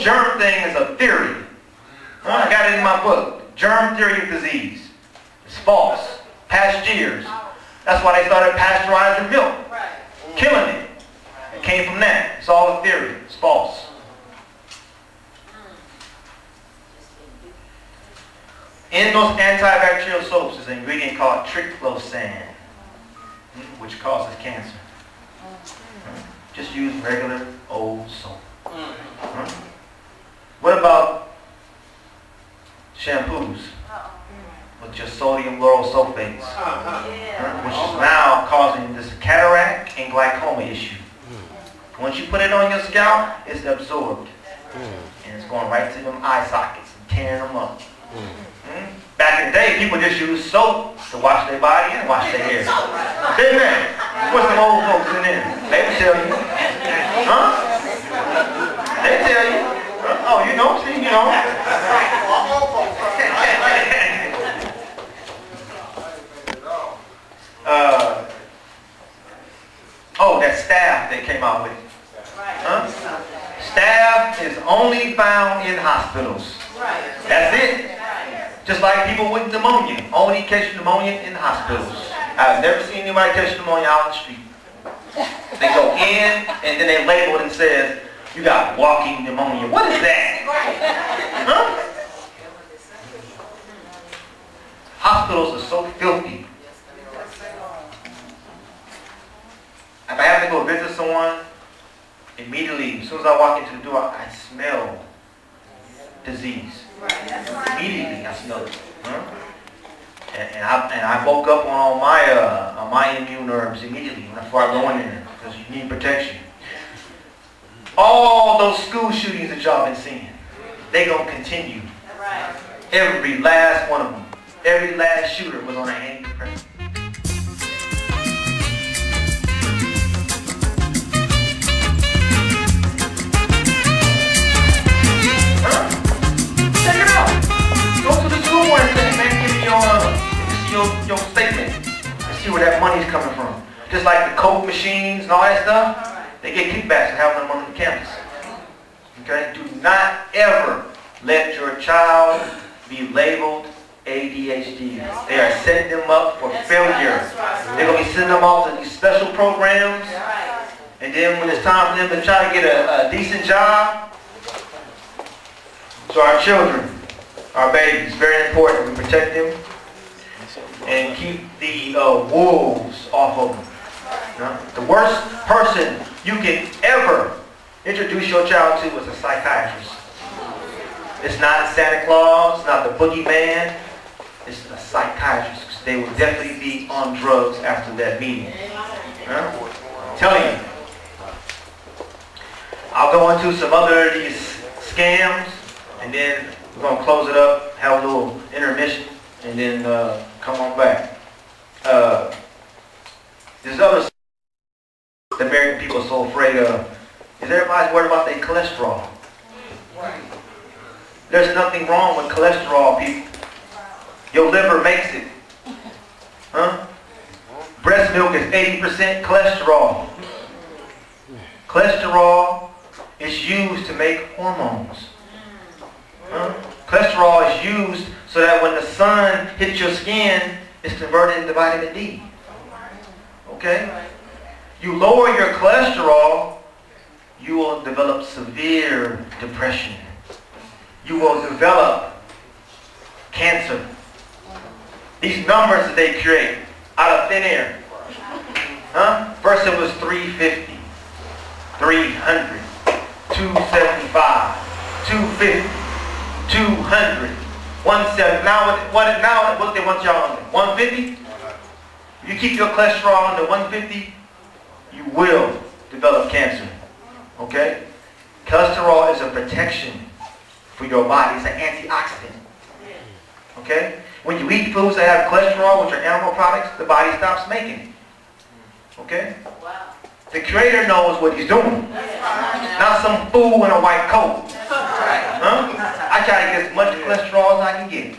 germ thing is a theory. I got it in my book. Germ theory of disease. It's false. Past years. That's why they started pasteurizing milk. Killing it. It came from that. It's all a theory. It's false. In those antibacterial soaps is an ingredient called triclosan, which causes cancer. Just use regular old soap. What about shampoos with just sodium lauryl sulfates, which is now causing this cataract and glaucoma issue. Once you put it on your scalp, it's absorbed. And it's going right to them eye sockets and tearing them up. Back in the day, people just used soap to wash their body and wash their hair. Didn't they? What's some old folks in there? They would tell you. Huh? They tell you. Oh, you know, see, you know. Oh, that staph they came out with. Huh? Staph is only found in hospitals. That's it. Just like people with pneumonia. Only catch pneumonia in hospitals. I've never seen anybody catch pneumonia out on the street. They go in and then they label it and says, you got walking pneumonia. What is that? Huh? Hospitals are so filthy. If I have to go visit someone, immediately, as soon as I walk into the door, I smell disease. Immediately, I smell it. Huh? And I woke up on all my immune nerves immediately before I go in there, because you need protection. All those school shootings that y'all been seeing, they gonna continue. Every last one of them. Every last shooter was on an antidepressant. Check it out. Go to the school one day, man. Give me your statement. And see where that money's coming from. Just like the Coke machines and all that stuff, they get kickbacks for having them on the campus. Okay? Do not ever let your child be labeled ADHD. They are setting them up for failure. They're going to be sending them off to these special programs. And then when it's time for them to try to get a decent job, so our children, our babies, very important. We protect them and keep the wolves off of them. The worst person you can ever introduce your child to is a psychiatrist. It's not Santa Claus, it's not the boogeyman, it's a psychiatrist. They will definitely be on drugs after that meeting. I'm telling you. I'll go into some other of these scams, and then we're going to close it up, have a little intermission, and then come on back. There's other the American people are so afraid of. Is everybody worried about their cholesterol? There's nothing wrong with cholesterol, people. Your liver makes it. Huh? Breast milk is 80% cholesterol. Cholesterol is used to make hormones. Huh? Cholesterol is used so that when the sun hits your skin, it's converted into vitamin D. Okay? You lower your cholesterol, you will develop severe depression. You will develop cancer. These numbers that they create out of thin air. Huh? First it was 350, 300, 275, 250, 200, 170. Now what they want y'all under? 150? You keep your cholesterol under 150, you will develop cancer. Okay? Cholesterol is a protection for your body. It's an antioxidant. Okay? When you eat foods that have cholesterol, which are animal products, the body stops making it. Okay? The Creator knows what He's doing. Not some fool in a white coat. Huh? I try to get as much cholesterol as I can get.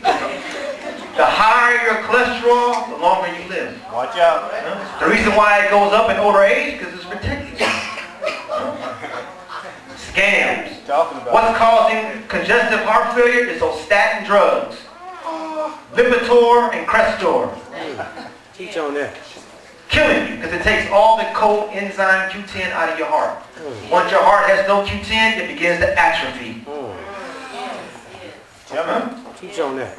The higher your cholesterol, the longer you live. Watch out. The reason why it goes up in older age, because it's protecting you. Scams. talking about? What's causing congestive heart failure is those statin drugs. Lipitor and Crestor. Teach on that. Killing you because it takes all the coenzyme Q10 out of your heart. Once your heart has no Q10, it begins to atrophy. Teach on that.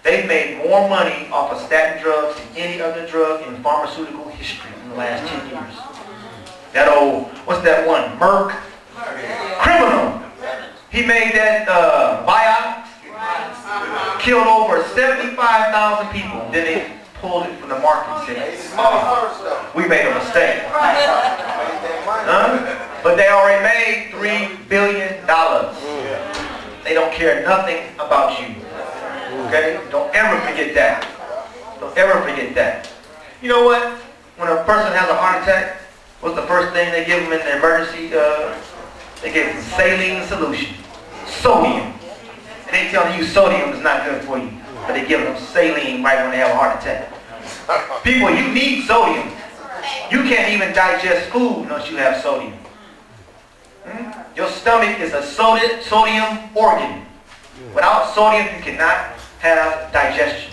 They've made more money off of statin drugs than any other drug in pharmaceutical history in the last 10 years. That old, what's that one? Merck? Criminal. He made that Vioxx. Killed over 75,000 people. Then they pulled it from the market and said, oh, we made a mistake. But they already made $3 billion. They don't care nothing about you. Okay? Don't ever forget that. Don't ever forget that. You know what? When a person has a heart attack, what's the first thing they give them in the emergency? They give them saline solution. Sodium. And they tell you sodium is not good for you. But they give them saline right when they have a heart attack. People, you need sodium. You can't even digest food unless you have sodium. Your stomach is a sodium organ. Without sodium, you cannot have digestion.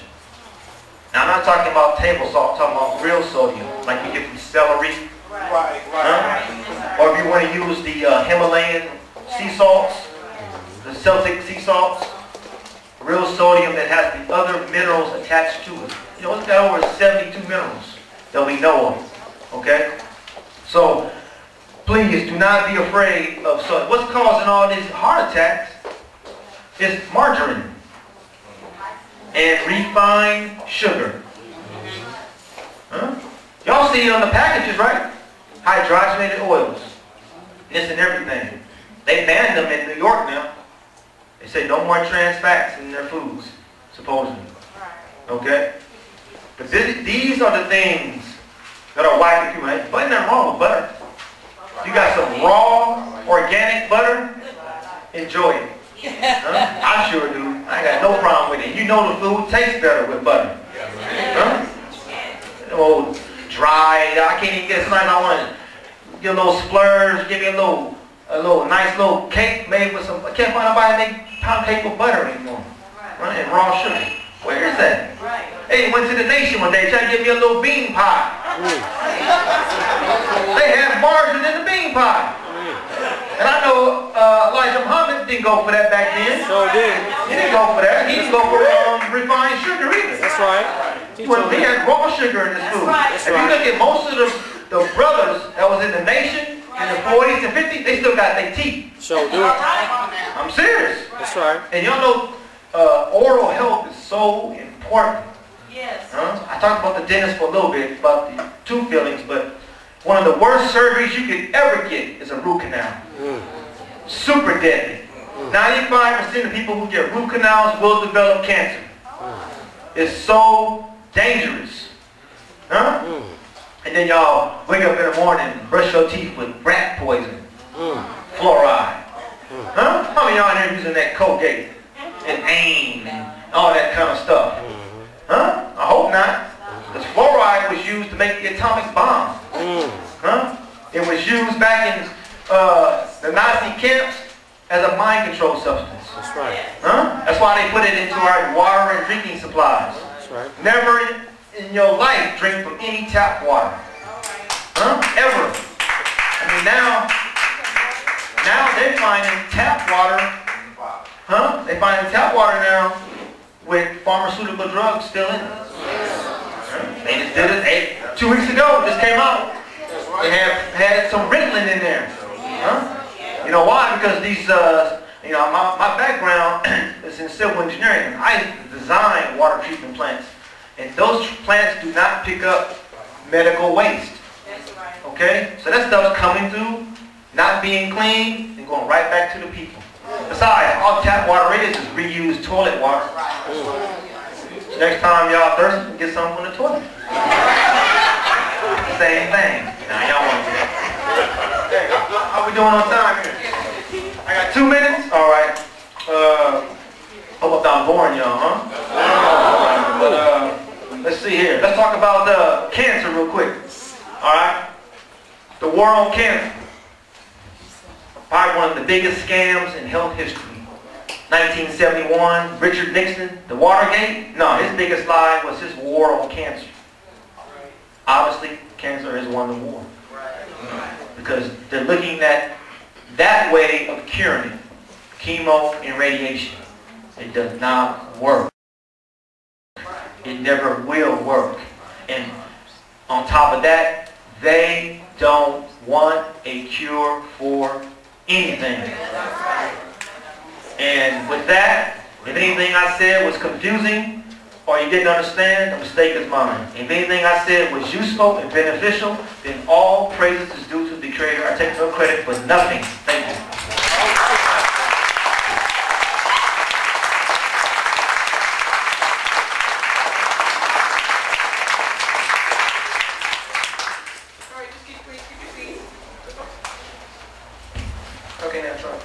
Now, I'm not talking about table salt. I'm talking about real sodium, like you get from celery. Or if you want to use the Himalayan sea salts, the Celtic sea salts, real sodium that has the other minerals attached to it. You know, it's got over 72 minerals that we know of. Okay? So, please do not be afraid of sodium. What's causing all these heart attacks is margarine and refined sugar. Y'all see it on the packages, right? Hydrogenated oils. This and everything. They banned them in New York now. They say no more trans fats in their foods, supposedly. Okay? But these are the things that are wiping people. Ain't nothing wrong with butter. You got some raw, organic butter, enjoy it. I sure do. I got no problem with it. You know the food tastes better with butter. Oh, dry. I can't even get sometimes I want to get a little splurge, give me a little nice little cake made with some. I can't find nobody make pound cake with butter anymore. Right? And raw sugar. Where is that? Hey, went to the Nation one day, tried to give me a little bean pie. They had margarine in the bean pie. And I know Elijah Muhammad didn't go for that back then. Sure did. He didn't go for that. He didn't go for refined sugar either. That's right. He had raw sugar in his food. If you look at most of the brothers that was in the Nation in the 40s and 50s, they still got their teeth. Sure do. I'm serious. That's right. And y'all know oral health is so important. Yes. I talked about the dentist for a little bit, about the tooth fillings, but one of the worst surgeries you could ever get is a root canal. Super deadly. 95% of people who get root canals will develop cancer. It's so dangerous. And then y'all wake up in the morning and brush your teeth with rat poison. Fluoride. How many of y'all in here using that Colgate and AIM and all that kind of stuff? I hope not. Because fluoride was used to make the atomic bomb. It was used back in the Nazi camps as a mind control substance. That's right. That's why they put it into our water and drinking supplies. That's right. Never in your life drink from any tap water. Ever. I mean, now they're finding tap water. They finding tap water now with pharmaceutical drugs still in it. They just did it 2 weeks ago. It just came out. They had some Ritalin in there. You know why? Because these, you know, my background is in civil engineering. I design water treatment plants. And those plants do not pick up medical waste. Okay? So that stuff's coming through, not being clean, and going right back to the people. Besides, all tap water is reused toilet water. So next time y'all thirsty, get some from the toilet. Same thing. Now y'all want to do that. Hey, how we doing on time here? I got 2 minutes? Alright. Hope I'm not boring y'all, But let's see here. Let's talk about cancer real quick. Alright? The war on cancer. Probably one of the biggest scams in health history. 1971, Richard Nixon, the Watergate. No, his biggest lie was his war on cancer. Obviously, cancer has won the war. Because they're looking at that way of curing it. Chemo and radiation. It does not work. It never will work. And on top of that, they don't want a cure for anything. And with that, if anything I said was confusing or you didn't understand, the mistake is mine. If anything I said was useful and beneficial, then all praises is due to the Creator. I take no credit for nothing. Thank you. Okay, now try.